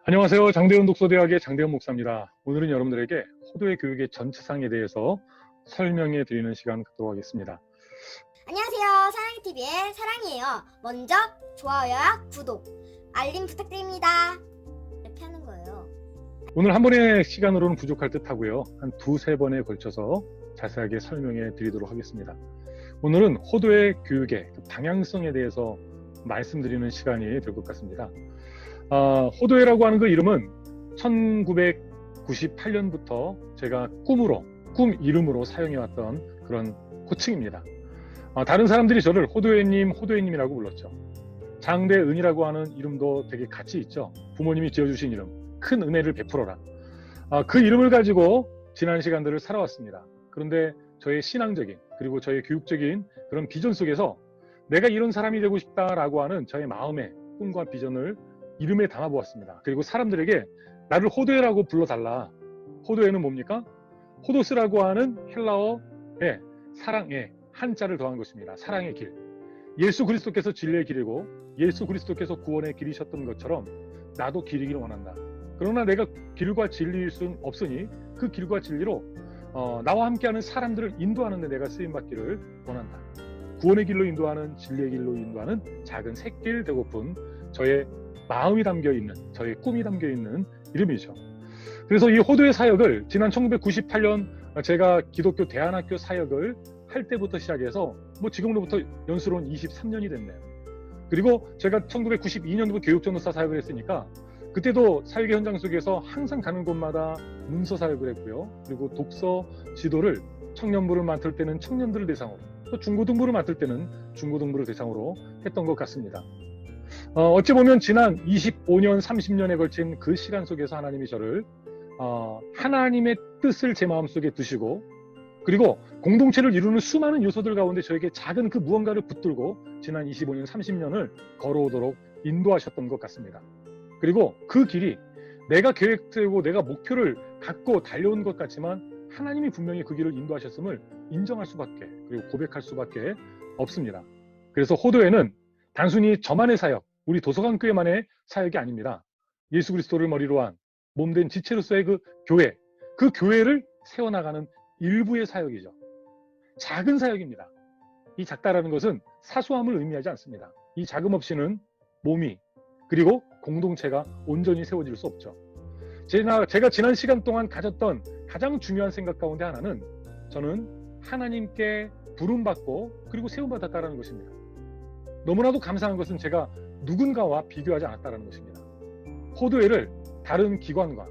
안녕하세요. 장대현 독서대학의 장대현 목사입니다. 오늘은 여러분들에게 호도의 교육의 전체상에 대해서 설명해 드리는 시간 갖도록 하겠습니다. 안녕하세요. 사랑TV의 사랑이에요. 먼저 좋아요와 구독, 알림 부탁드립니다. 이렇게 하는 거예요. 오늘 한 번의 시간으로는 부족할 듯 하고요. 한 두세 번에 걸쳐서 자세하게 설명해 드리도록 하겠습니다. 오늘은 호도의 교육의 방향성에 대해서 말씀드리는 시간이 될 것 같습니다. 호도회라고 하는 그 이름은 1998년부터 제가 꿈 이름으로 사용해왔던 그런 호칭입니다. 다른 사람들이 저를 호도회님이라고 불렀죠. 장대은이라고 하는 이름도 되게 가치 있죠. 부모님이 지어주신 이름, 큰 은혜를 베풀어라. 그 이름을 가지고 지난 시간들을 살아왔습니다. 그런데 저의 신앙적인 그리고 저의 교육적인 그런 비전 속에서 내가 이런 사람이 되고 싶다라고 하는 저의 마음의 꿈과 비전을 이름에 담아보았습니다. 그리고 사람들에게 나를 호도회라고 불러달라. 호도회는 뭡니까? 호도스라고 하는 헬라어의 사랑의 한자를 더한 것입니다. 사랑의 길. 예수 그리스도께서 진리의 길이고 예수 그리스도께서 구원의 길이셨던 것처럼 나도 길이기를 원한다. 그러나 내가 길과 진리일 수는 없으니 그 길과 진리로 나와 함께하는 사람들을 인도하는 데 내가 쓰임받기를 원한다. 구원의 길로 인도하는, 진리의 길로 인도하는 작은 샛길 되고픈 저의 마음이 담겨있는, 저의 꿈이 담겨있는 이름이죠. 그래서 이 호도의 사역을 지난 1998년 제가 기독교 대안학교 사역을 할 때부터 시작해서 지금으로부터 연수로는 23년이 됐네요. 그리고 제가 1992년도부터 교육전도사 사역을 했으니까 그때도 사역의 현장 속에서 항상 가는 곳마다 문서 사역을 했고요. 그리고 독서 지도를 청년부를 맡을 때는 청년들을 대상으로, 또 중고등부를 맡을 때는 중고등부를 대상으로 했던 것 같습니다. 어찌 보면 지난 25년, 30년에 걸친 그 시간 속에서 하나님이 저를 하나님의 뜻을 제 마음속에 두시고 그리고 공동체를 이루는 수많은 요소들 가운데 저에게 작은 그 무언가를 붙들고 지난 25년, 30년을 걸어오도록 인도하셨던 것 같습니다. 그리고 그 길이 내가 계획 세우고 내가 목표를 갖고 달려온 것 같지만 하나님이 분명히 그 길을 인도하셨음을 인정할 수밖에, 그리고 고백할 수밖에 없습니다. 그래서 호도회는 단순히 저만의 사역, 우리 도서관교회만의 사역이 아닙니다. 예수 그리스도를 머리로 한 몸된 지체로서의 그 교회를 세워나가는 일부의 사역이죠. 작은 사역입니다. 이 작다라는 것은 사소함을 의미하지 않습니다. 이 작음 없이는 몸이 그리고 공동체가 온전히 세워질 수 없죠. 제가 지난 시간 동안 가졌던 가장 중요한 생각 가운데 하나는 저는 하나님께 부름받고 그리고 세움받았다는 것입니다. 너무나도 감사한 것은 제가 누군가와 비교하지 않았다는 것입니다. 호도회를 다른 기관과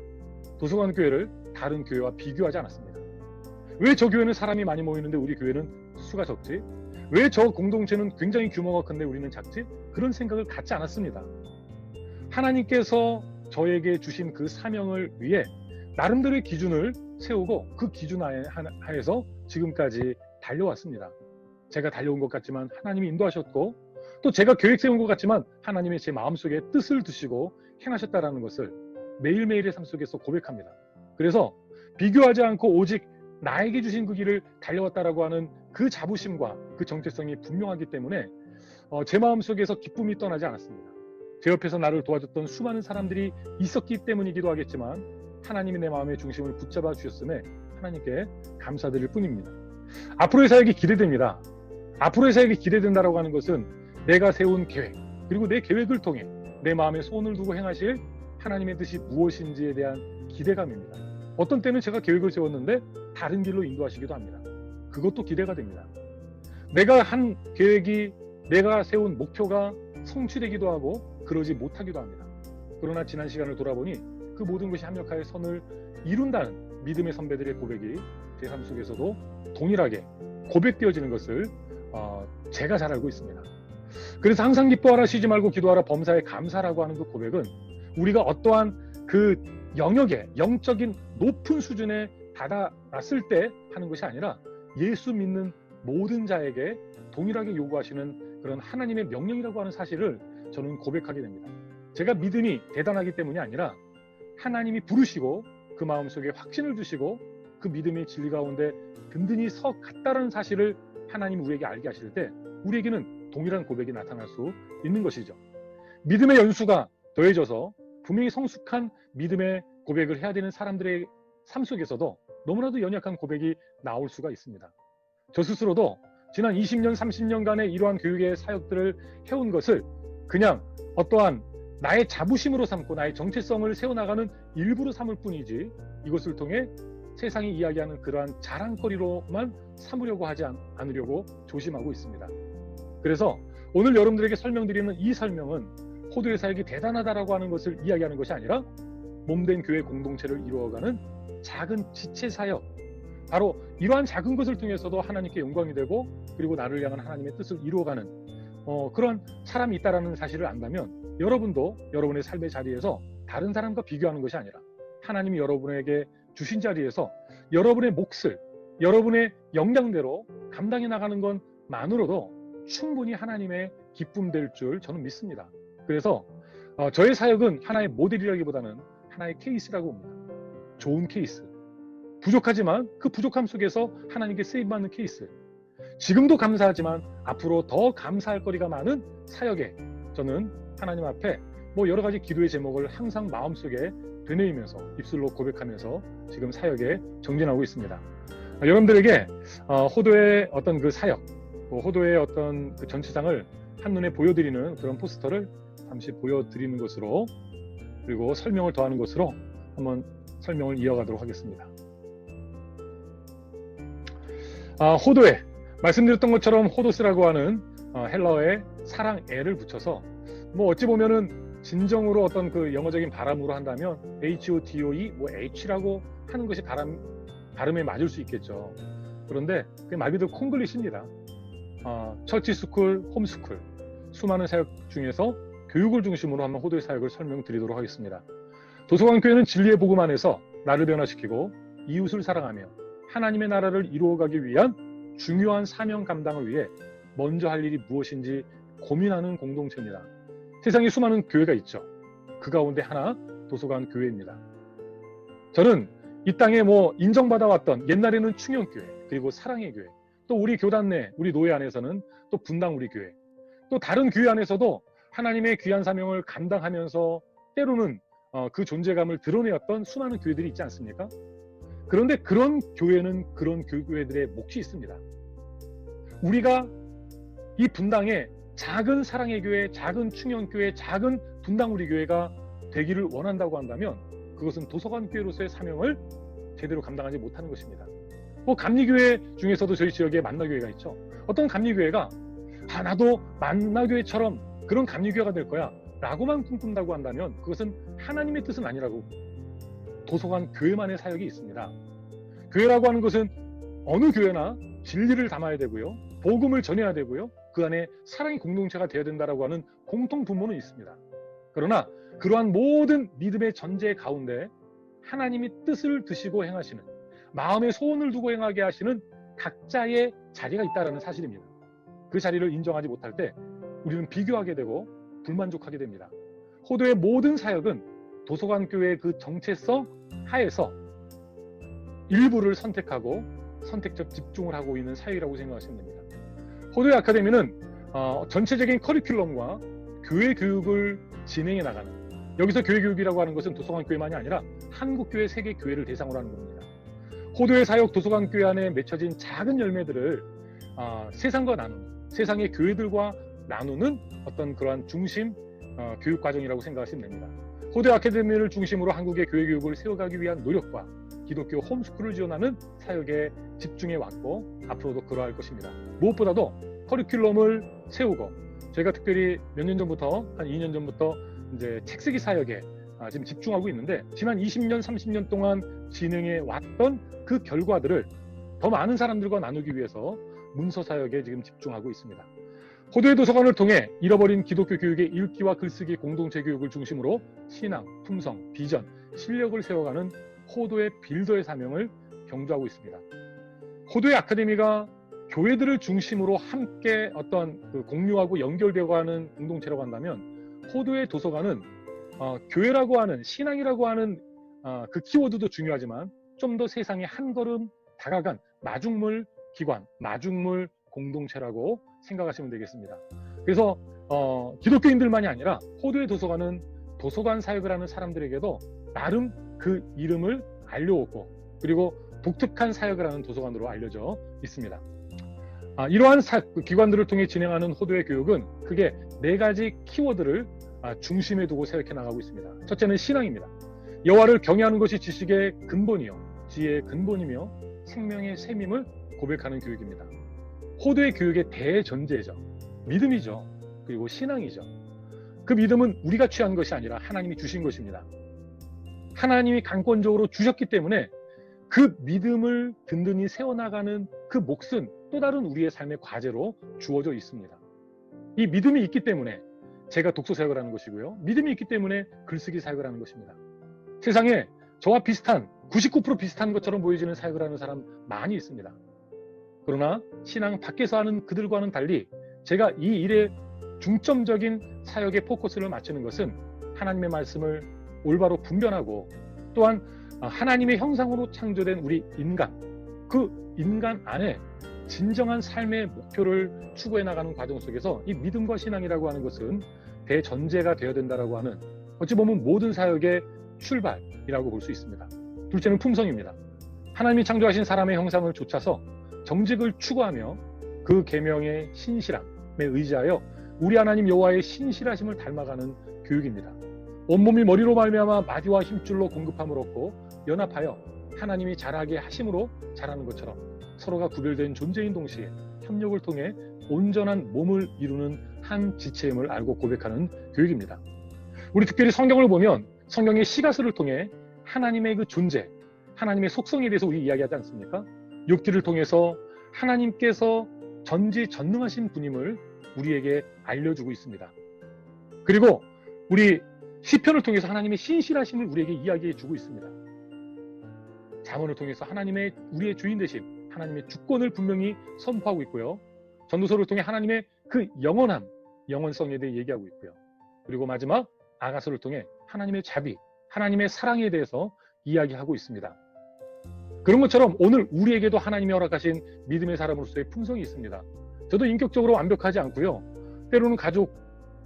도서관 교회를 다른 교회와 비교하지 않았습니다. 왜 저 교회는 사람이 많이 모이는데 우리 교회는 수가 적지? 왜 저 공동체는 굉장히 규모가 큰데 우리는 작지? 그런 생각을 갖지 않았습니다. 하나님께서 저에게 주신 그 사명을 위해 나름대로의 기준을 세우고 그 기준 하에서 지금까지 달려왔습니다. 제가 달려온 것 같지만 하나님이 인도하셨고 또 제가 계획 세운 것 같지만 하나님이 제 마음속에 뜻을 두시고 행하셨다는 것을 매일매일의 삶 속에서 고백합니다. 그래서 비교하지 않고 오직 나에게 주신 그 길을 달려왔다라고 하는 그 자부심과 그 정체성이 분명하기 때문에 제 마음속에서 기쁨이 떠나지 않았습니다. 제 옆에서 나를 도와줬던 수많은 사람들이 있었기 때문이기도 하겠지만 하나님이 내 마음의 중심을 붙잡아 주셨음에 하나님께 감사드릴 뿐입니다. 앞으로의 사역이 기대됩니다. 앞으로의 사역이 기대된다라고 하는 것은 내가 세운 계획, 그리고 내 계획을 통해 내 마음에 손을 두고 행하실 하나님의 뜻이 무엇인지에 대한 기대감입니다. 어떤 때는 제가 계획을 세웠는데 다른 길로 인도하시기도 합니다. 그것도 기대가 됩니다. 내가 한 계획이, 내가 세운 목표가 성취되기도 하고 그러지 못하기도 합니다. 그러나 지난 시간을 돌아보니 그 모든 것이 합력하여 선을 이룬다는 믿음의 선배들의 고백이 제 삶 속에서도 동일하게 고백되어지는 것을 제가 잘 알고 있습니다. 그래서 항상 기뻐하라, 쉬지 말고 기도하라, 범사에 감사라고 하는 그 고백은 우리가 어떠한 그 영역에 영적인 높은 수준에 다다랐을 때 하는 것이 아니라 예수 믿는 모든 자에게 동일하게 요구하시는 그런 하나님의 명령이라고 하는 사실을 저는 고백하게 됩니다. 제가 믿음이 대단하기 때문이 아니라 하나님이 부르시고 그 마음속에 확신을 주시고 그 믿음의 진리 가운데 든든히 서 갔다는 사실을 하나님 우리에게 알게 하실 때 우리에게는 동일한 고백이 나타날 수 있는 것이죠. 믿음의 연수가 더해져서 분명히 성숙한 믿음의 고백을 해야 되는 사람들의 삶 속에서도 너무나도 연약한 고백이 나올 수가 있습니다. 저 스스로도 지난 20년, 30년간의 이러한 교육의 사역들을 해온 것을 그냥 어떠한 나의 자부심으로 삼고 나의 정체성을 세워나가는 일부로 삼을 뿐이지, 이것을 통해 세상이 이야기하는 그러한 자랑거리로만 삼으려고 하지 않으려고 조심하고 있습니다. 그래서 오늘 여러분들에게 설명드리는 이 설명은 호도의 사역이 대단하다라고 하는 것을 이야기하는 것이 아니라 몸된 교회 공동체를 이루어가는 작은 지체 사역, 바로 이러한 작은 것을 통해서도 하나님께 영광이 되고 그리고 나를 향한 하나님의 뜻을 이루어가는 그런 사람이 있다는 사실을 안다면, 여러분도 여러분의 삶의 자리에서 다른 사람과 비교하는 것이 아니라 하나님이 여러분에게 주신 자리에서 여러분의 몫을 여러분의 역량대로 감당해 나가는 것만으로도 충분히 하나님의 기쁨 될 줄 저는 믿습니다. 그래서 저의 사역은 하나의 모델이라기보다는 하나의 케이스라고 봅니다. 좋은 케이스, 부족하지만 그 부족함 속에서 하나님께 쓰임받는 케이스, 지금도 감사하지만 앞으로 더 감사할 거리가 많은 사역에 저는 하나님 앞에 여러 가지 기도의 제목을 항상 마음속에 되뇌이면서 입술로 고백하면서 지금 사역에 정진하고 있습니다. 여러분들에게 호도의 어떤 그 사역, 호도의 어떤 그 전체상을 한눈에 보여드리는 그런 포스터를 잠시 보여드리는 것으로, 그리고 설명을 더하는 것으로 한번 설명을 이어가도록 하겠습니다. 호도에, 말씀드렸던 것처럼 호도스라고 하는 헬라어의 사랑애를 붙여서 어찌 보면은 진정으로 어떤 그 영어적인 발음으로 한다면 HOTOE H라고 하는 것이 발음에 맞을 수 있겠죠. 그런데 그게 말 그대로 콩글리시입니다. 처치 스쿨, 홈스쿨, 수많은 사역 중에서 교육을 중심으로 한번 호도의 사역을 설명드리도록 하겠습니다. 도서관 교회는 진리의 복음 안에서 나를 변화시키고 이웃을 사랑하며 하나님의 나라를 이루어가기 위한 중요한 사명 감당을 위해 먼저 할 일이 무엇인지 고민하는 공동체입니다. 세상에 수많은 교회가 있죠. 그 가운데 하나 도서관 교회입니다. 저는 이 땅에 인정받아왔던 옛날에는 충영교회, 그리고 사랑의 교회, 또 우리 교단 내 우리 노예 안에서는 또 분당 우리 교회, 또 다른 교회 안에서도 하나님의 귀한 사명을 감당하면서 때로는 그 존재감을 드러내었던 수많은 교회들이 있지 않습니까? 그런데 그런 교회는 그런 교회들의 몫이 있습니다. 우리가 이 분당에 작은 사랑의 교회, 작은 충영교회, 작은 분당 우리 교회가 되기를 원한다고 한다면 그것은 도서관 교회로서의 사명을 제대로 감당하지 못하는 것입니다. 감리교회 중에서도 저희 지역에 만나교회가 있죠. 어떤 감리교회가 나도 만나교회처럼 그런 감리교회가 될 거야 라고만 꿈꾼다고 한다면 그것은 하나님의 뜻은 아니라고. 도서관 교회만의 사역이 있습니다. 교회라고 하는 것은 어느 교회나 진리를 담아야 되고요, 복음을 전해야 되고요, 그 안에 사랑의 공동체가 되어야 된다라고 하는 공통 분모는 있습니다. 그러나 그러한 모든 믿음의 전제 가운데 하나님이 뜻을 드시고 행하시는, 마음의 소원을 두고 행하게 하시는 각자의 자리가 있다는 사실입니다. 그 자리를 인정하지 못할 때 우리는 비교하게 되고 불만족하게 됩니다. 호도의 모든 사역은 도서관 교회의 그 정체성 하에서 일부를 선택하고 선택적 집중을 하고 있는 사역이라고 생각하시면 됩니다. 호도의 아카데미는 전체적인 커리큘럼과 교회 교육을 진행해 나가는, 여기서 교회 교육이라고 하는 것은 도서관 교회만이 아니라 한국교회, 세계교회를 대상으로 하는 겁니다. 호도의 사역 도서관 교회 안에 맺혀진 작은 열매들을 세상과 나누는, 세상의 교회들과 나누는 어떤 그러한 중심 교육 과정이라고 생각하시면 됩니다. 호도의 아카데미를 중심으로 한국의 교회 교육을 세워가기 위한 노력과 기독교 홈스쿨을 지원하는 사역에 집중해 왔고 앞으로도 그러할 것입니다. 무엇보다도 커리큘럼을 세우고, 저희가 특별히 몇 년 전부터, 한 2년 전부터 이제 책쓰기 사역에 지금 집중하고 있는데, 지난 20년, 30년 동안 진행해 왔던 그 결과들을 더 많은 사람들과 나누기 위해서 문서 사역에 지금 집중하고 있습니다. 호도의 도서관을 통해 잃어버린 기독교 교육의 읽기와 글쓰기 공동체 교육을 중심으로 신앙, 품성, 비전, 실력을 세워가는 호도의 빌더의 사명을 경주하고 있습니다. 호도의 아카데미가 교회들을 중심으로 함께 어떤 공유하고 연결되어가는 공동체라고 한다면, 호도의 도서관은 교회라고 하는, 신앙이라고 하는 그 키워드도 중요하지만 좀 더 세상에 한 걸음 다가간 마중물 기관, 마중물 공동체라고 생각하시면 되겠습니다. 그래서 기독교인들만이 아니라 호도의 도서관은 도서관 사역을 하는 사람들에게도 나름 그 이름을 알려오고 그리고 독특한 사역을 하는 도서관으로 알려져 있습니다. 이러한 기관들을 통해 진행하는 호도의 교육은 크게 4가지 키워드를 중심에 두고 사역해 나가고 있습니다. 첫째는 신앙입니다. 여호와를 경외하는 것이 지식의 근본이요 지혜의 근본이며 생명의 샘임을 고백하는 교육입니다. 호도의 교육의 대전제죠. 믿음이죠. 그리고 신앙이죠. 그 믿음은 우리가 취한 것이 아니라 하나님이 주신 것입니다. 하나님이 강권적으로 주셨기 때문에 그 믿음을 든든히 세워나가는 그 몫은 또 다른 우리의 삶의 과제로 주어져 있습니다. 이 믿음이 있기 때문에 제가 독서 사역을 하는 것이고요. 믿음이 있기 때문에 글쓰기 사역을 하는 것입니다. 세상에 저와 비슷한 99% 비슷한 것처럼 보여지는 사역을 하는 사람 많이 있습니다. 그러나 신앙 밖에서 하는 그들과는 달리 제가 이 일에 중점적인 사역의 포커스를 맞추는 것은 하나님의 말씀을 올바로 분별하고 또한 하나님의 형상으로 창조된 우리 인간, 그 인간 안에 진정한 삶의 목표를 추구해 나가는 과정 속에서 이 믿음과 신앙이라고 하는 것은 대전제가 되어야 된다라고 하는 어찌 보면 모든 사역의 출발이라고 볼 수 있습니다. 둘째는 품성입니다. 하나님이 창조하신 사람의 형상을 좇아서 정직을 추구하며 그 계명의 신실함에 의지하여 우리 하나님 여호와의 신실하심을 닮아가는 교육입니다. 온몸이 머리로 말미암아 마디와 힘줄로 공급함을 얻고 연합하여 하나님이 잘하게 하심으로 잘하는 것처럼 서로가 구별된 존재인 동시에 협력을 통해 온전한 몸을 이루는 한 지체임을 알고 고백하는 교육입니다. 우리 특별히 성경을 보면 성경의 시가서를 통해 하나님의 그 존재, 하나님의 속성에 대해서 우리 이야기하지 않습니까? 욥기를 통해서 하나님께서 전지전능하신 분임을 우리에게 알려주고 있습니다. 그리고 우리 시편을 통해서 하나님의 신실하심을 우리에게 이야기해 주고 있습니다. 잠언을 통해서 하나님의 우리의 주인 되심, 하나님의 주권을 분명히 선포하고 있고요. 전도서를 통해 하나님의 그 영원함, 영원성에 대해 얘기하고 있고요. 그리고 마지막 아가서를 통해 하나님의 자비, 하나님의 사랑에 대해서 이야기하고 있습니다. 그런 것처럼 오늘 우리에게도 하나님이 허락하신 믿음의 사람으로서의 품성이 있습니다. 저도 인격적으로 완벽하지 않고요. 때로는 가족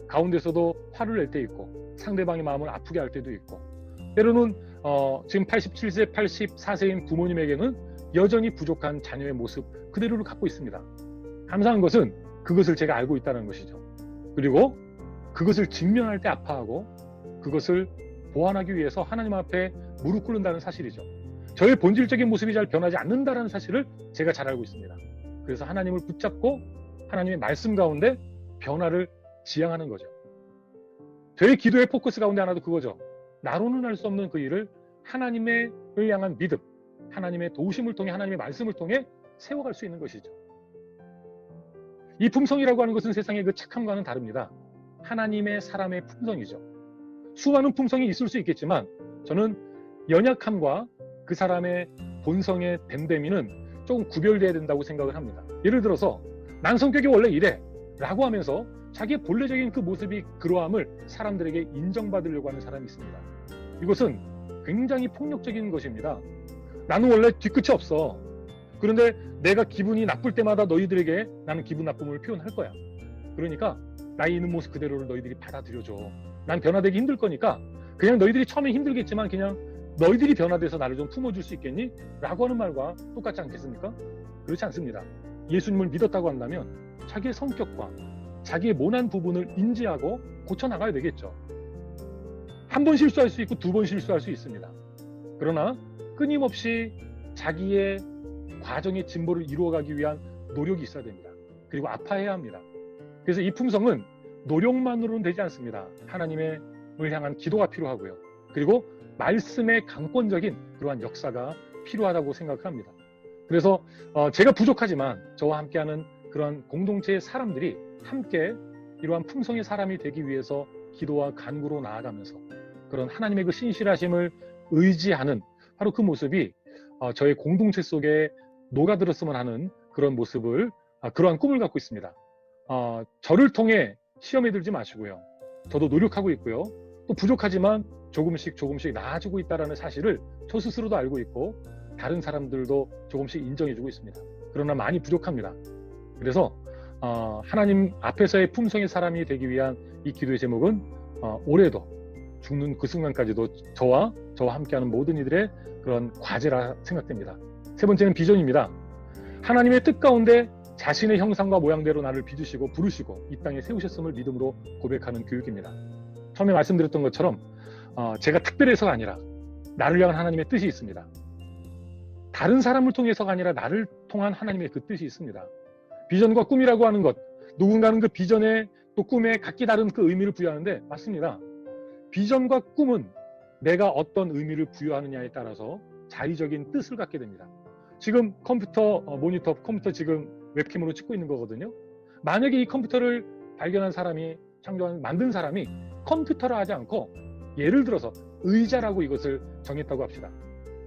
가운데서도 화를 낼 때 있고 상대방의 마음을 아프게 할 때도 있고 때로는 지금 87세, 84세인 부모님에게는 여전히 부족한 자녀의 모습 그대로를 갖고 있습니다. 감사한 것은 그것을 제가 알고 있다는 것이죠. 그리고 그것을 직면할 때 아파하고 그것을 보완하기 위해서 하나님 앞에 무릎 꿇는다는 사실이죠. 저의 본질적인 모습이 잘 변하지 않는다는 사실을 제가 잘 알고 있습니다. 그래서 하나님을 붙잡고 하나님의 말씀 가운데 변화를 지향하는 거죠. 저의 기도의 포커스 가운데 하나도 그거죠. 나로는 할 수 없는 그 일을 하나님을 향한 믿음, 하나님의 도우심을 통해 하나님의 말씀을 통해 세워갈 수 있는 것이죠. 이 품성이라고 하는 것은 세상의 그 착함과는 다릅니다. 하나님의 사람의 품성이죠. 수많은 품성이 있을 수 있겠지만 저는 연약함과 그 사람의 본성의 됨됨이는 조금 구별돼야 된다고 생각을 합니다. 예를 들어서 난 성격이 원래 이래 라고 하면서 자기의 본래적인 그 모습이 그러함을 사람들에게 인정받으려고 하는 사람이 있습니다. 이것은 굉장히 폭력적인 것입니다. 나는 원래 뒤끝이 없어. 그런데 내가 기분이 나쁠 때마다 너희들에게 나는 기분 나쁨을 표현할 거야. 그러니까 나의 있는 모습 그대로를 너희들이 받아들여줘. 난 변화되기 힘들 거니까 그냥 너희들이 처음에 힘들겠지만 그냥 너희들이 변화돼서 나를 좀 품어줄 수 있겠니? 라고 하는 말과 똑같지 않겠습니까? 그렇지 않습니다. 예수님을 믿었다고 한다면 자기의 성격과 자기의 모난 부분을 인지하고 고쳐나가야 되겠죠. 한 번 실수할 수 있고 2번 실수할 수 있습니다. 그러나 끊임없이 자기의 과정의 진보를 이루어가기 위한 노력이 있어야 됩니다. 그리고 아파해야 합니다. 그래서 이 품성은 노력만으로는 되지 않습니다. 하나님을 향한 기도가 필요하고요. 그리고 말씀의 강권적인 그러한 역사가 필요하다고 생각합니다. 그래서 제가 부족하지만 저와 함께하는 그러한 공동체의 사람들이 함께 이러한 품성의 사람이 되기 위해서 기도와 간구로 나아가면서 그런 하나님의 그 신실하심을 의지하는 바로 그 모습이 저의 공동체 속에 녹아들었으면 하는 그런 모습을 그러한 꿈을 갖고 있습니다. 저를 통해 시험에 들지 마시고요. 저도 노력하고 있고요. 또 부족하지만 조금씩 나아지고 있다는 사실을 저 스스로도 알고 있고 다른 사람들도 조금씩 인정해주고 있습니다. 그러나 많이 부족합니다. 그래서 하나님 앞에서의 품성의 사람이 되기 위한 이 기도의 제목은 올해도 죽는 그 순간까지도 저와 함께하는 모든 이들의 그런 과제라 생각됩니다. 세 번째는 비전입니다. 하나님의 뜻 가운데 자신의 형상과 모양대로 나를 빚으시고 부르시고 이 땅에 세우셨음을 믿음으로 고백하는 교육입니다. 처음에 말씀드렸던 것처럼 제가 특별해서가 아니라 나를 향한 하나님의 뜻이 있습니다. 다른 사람을 통해서가 아니라 나를 통한 하나님의 그 뜻이 있습니다. 비전과 꿈이라고 하는 것, 누군가는 그 비전에 또 꿈에 각기 다른 그 의미를 부여하는데 맞습니다. 비전과 꿈은 내가 어떤 의미를 부여하느냐에 따라서 자의적인 뜻을 갖게 됩니다. 지금 컴퓨터 모니터, 컴퓨터 지금 웹캠으로 찍고 있는 거거든요. 만약에 이 컴퓨터를 발견한 사람이, 만든 사람이 컴퓨터라 하지 않고 예를 들어서 의자라고 이것을 정했다고 합시다.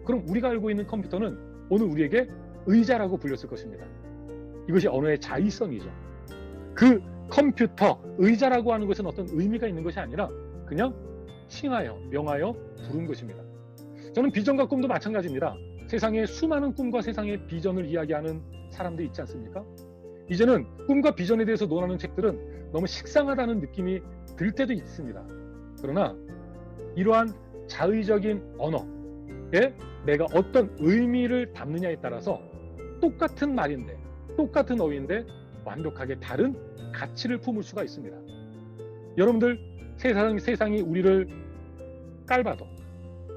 그럼 우리가 알고 있는 컴퓨터는 오늘 우리에게 의자라고 불렸을 것입니다. 이것이 언어의 자의성이죠. 그 컴퓨터, 의자라고 하는 것은 어떤 의미가 있는 것이 아니라 그냥 칭하여, 명하여 부른 것입니다. 저는 비전과 꿈도 마찬가지입니다. 세상에 수많은 꿈과 세상의 비전을 이야기하는 사람들이 있지 않습니까? 이제는 꿈과 비전에 대해서 논하는 책들은 너무 식상하다는 느낌이 들 때도 있습니다. 그러나 이러한 자의적인 언어에 내가 어떤 의미를 담느냐에 따라서 똑같은 말인데, 똑같은 어휘인데 완벽하게 다른 가치를 품을 수가 있습니다. 여러분들, 세상이 우리를 깔봐도,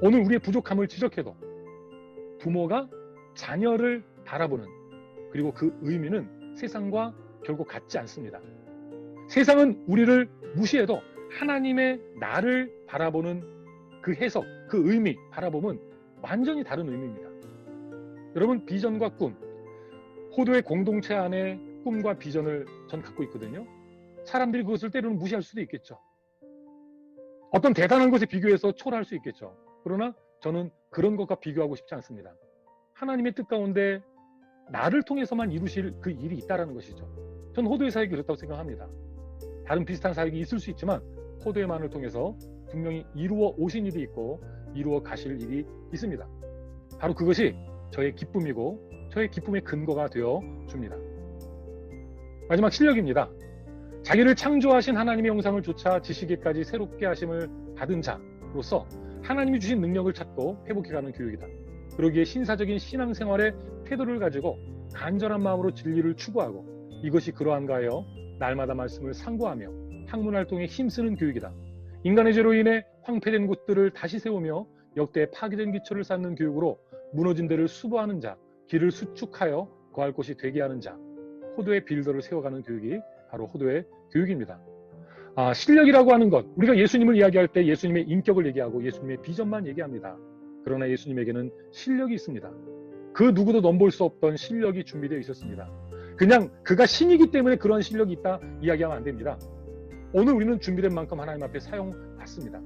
오늘 우리의 부족함을 지적해도 부모가 자녀를 바라보는, 그리고 그 의미는 세상과 결국 같지 않습니다. 세상은 우리를 무시해도 하나님의 나를 바라보는 그 해석, 그 의미, 바라보면 완전히 다른 의미입니다. 여러분, 비전과 꿈, 호도의 공동체 안에 꿈과 비전을 전 갖고 있거든요. 사람들이 그것을 때로는 무시할 수도 있겠죠. 어떤 대단한 것에 비교해서 초라할 수 있겠죠. 그러나 저는 그런 것과 비교하고 싶지 않습니다. 하나님의 뜻 가운데 나를 통해서만 이루실 그 일이 있다는 것이죠. 저는 호도의 사역이 그렇다고 생각합니다. 다른 비슷한 사역이 있을 수 있지만 호도의만을 통해서 분명히 이루어 오신 일이 있고 이루어 가실 일이 있습니다. 바로 그것이 저의 기쁨이고 저의 기쁨의 근거가 되어 줍니다. 마지막 실력입니다. 자기를 창조하신 하나님의 형상을 조차 지시기까지 새롭게 하심을 받은 자로서 하나님이 주신 능력을 찾고 회복해가는 교육이다. 그러기에 신사적인 신앙생활의 태도를 가지고 간절한 마음으로 진리를 추구하고 이것이 그러한가 하여 날마다 말씀을 상고하며 학문활동에 힘쓰는 교육이다. 인간의 죄로 인해 황폐된 곳들을 다시 세우며 역대의 파괴된 기초를 쌓는 교육으로 무너진 데를 수보하는 자, 길을 수축하여 거할 곳이 되게 하는 자, 호도의 빌더를 세워가는 교육이 바로 호도의 교육입니다. 실력이라고 하는 것, 우리가 예수님을 이야기할 때 예수님의 인격을 얘기하고 예수님의 비전만 얘기합니다. 그러나 예수님에게는 실력이 있습니다. 그 누구도 넘볼 수 없던 실력이 준비되어 있었습니다. 그냥 그가 신이기 때문에 그런 실력이 있다 이야기하면 안 됩니다. 오늘 우리는 준비된 만큼 하나님 앞에 사용받습니다.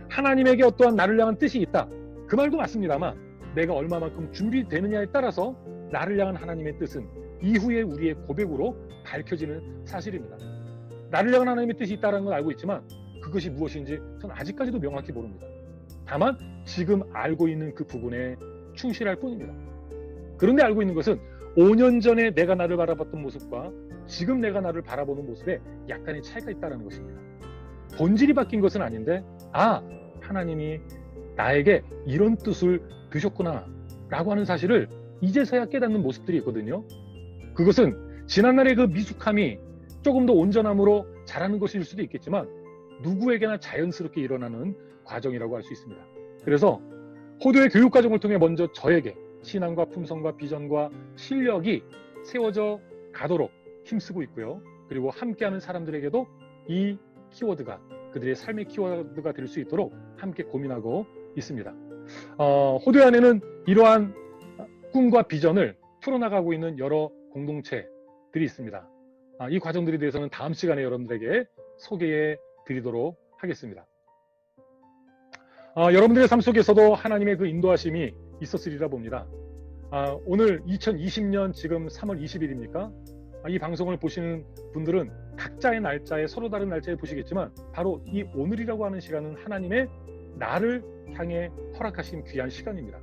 하나님에게 어떠한 나를 향한 뜻이 있다. 그 말도 맞습니다만 내가 얼마만큼 준비되느냐에 따라서 나를 향한 하나님의 뜻은 이후에 우리의 고백으로 밝혀지는 사실입니다. 나를 향한 하나님의 뜻이 있다는 건 알고 있지만 그것이 무엇인지 저는 아직까지도 명확히 모릅니다. 다만 지금 알고 있는 그 부분에 충실할 뿐입니다. 그런데 알고 있는 것은 5년 전에 내가 나를 바라봤던 모습과 지금 내가 나를 바라보는 모습에 약간의 차이가 있다는 것입니다. 본질이 바뀐 것은 아닌데 하나님이 나에게 이런 뜻을 두셨구나 라고 하는 사실을 이제서야 깨닫는 모습들이 있거든요. 그것은 지난날의 그 미숙함이 조금 더 온전함으로 자라는 것일 수도 있겠지만 누구에게나 자연스럽게 일어나는 과정이라고 할 수 있습니다. 그래서 호도의 교육 과정을 통해 먼저 저에게 신앙과 품성과 비전과 실력이 세워져 가도록 힘쓰고 있고요. 그리고 함께하는 사람들에게도 이 키워드가 그들의 삶의 키워드가 될 수 있도록 함께 고민하고 있습니다. 호도의 안에는 이러한 꿈과 비전을 풀어나가고 있는 여러 공동체들이 있습니다. 이 과정들에 대해서는 다음 시간에 여러분들에게 소개해 드리도록 하겠습니다. 여러분들의 삶 속에서도 하나님의 그 인도하심이 있었으리라 봅니다. 오늘 2020년 지금 3월 20일입니까? 이 방송을 보시는 분들은 각자의 날짜에 서로 다른 날짜에 보시겠지만 바로 이 오늘이라고 하는 시간은 하나님의 나를 향해 허락하신 귀한 시간입니다.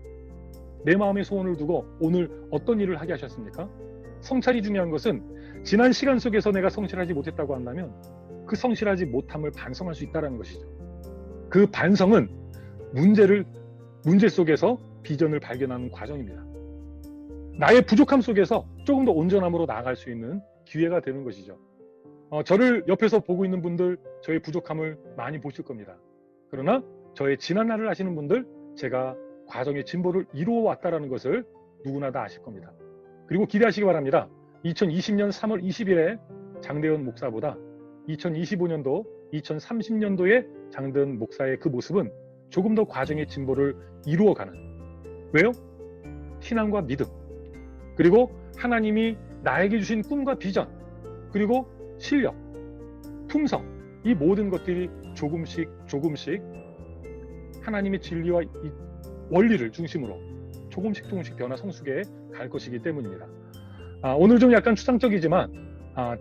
내 마음의 소원을 두고 오늘 어떤 일을 하게 하셨습니까? 성찰이 중요한 것은 지난 시간 속에서 내가 성실하지 못했다고 한다면 그 성실하지 못함을 반성할 수 있다는 것이죠. 그 반성은 문제 속에서 비전을 발견하는 과정입니다. 나의 부족함 속에서 조금 더 온전함으로 나아갈 수 있는 기회가 되는 것이죠. 저를 옆에서 보고 있는 분들 저의 부족함을 많이 보실 겁니다. 그러나 저의 지난 날을 아시는 분들 제가 과정의 진보를 이루어 왔다는 것을 누구나 다 아실 겁니다. 그리고 기대하시기 바랍니다. 2020년 3월 20일에 장대현 목사보다 2025년도, 2030년도에 장대현 목사의 그 모습은 조금 더 과정의 진보를 이루어가는, 왜요? 신앙과 믿음, 그리고 하나님이 나에게 주신 꿈과 비전, 그리고 실력, 품성, 이 모든 것들이 조금씩 하나님의 진리와 이 원리를 중심으로 조금씩 변화 성숙해 갈 것이기 때문입니다. 오늘 좀 약간 추상적이지만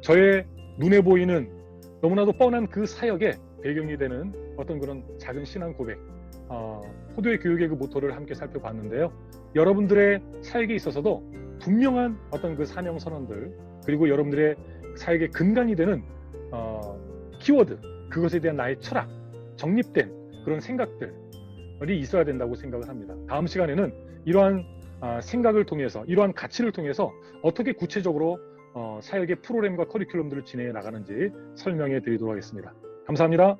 저의 눈에 보이는 너무나도 뻔한 그 사역의 배경이 되는 어떤 그런 작은 신앙 고백, 호도의 교육의 그 모토를 함께 살펴봤는데요. 여러분들의 사역에 있어서도 분명한 어떤 그 사명 선언들, 그리고 여러분들의 사역의 근간이 되는 키워드, 그것에 대한 나의 철학, 정립된 그런 생각들이 있어야 된다고 생각을 합니다. 다음 시간에는 이러한 생각을 통해서, 이러한 가치를 통해서 어떻게 구체적으로 사역의 프로그램과 커리큘럼들을 진행해 나가는지 설명해 드리도록 하겠습니다. 감사합니다.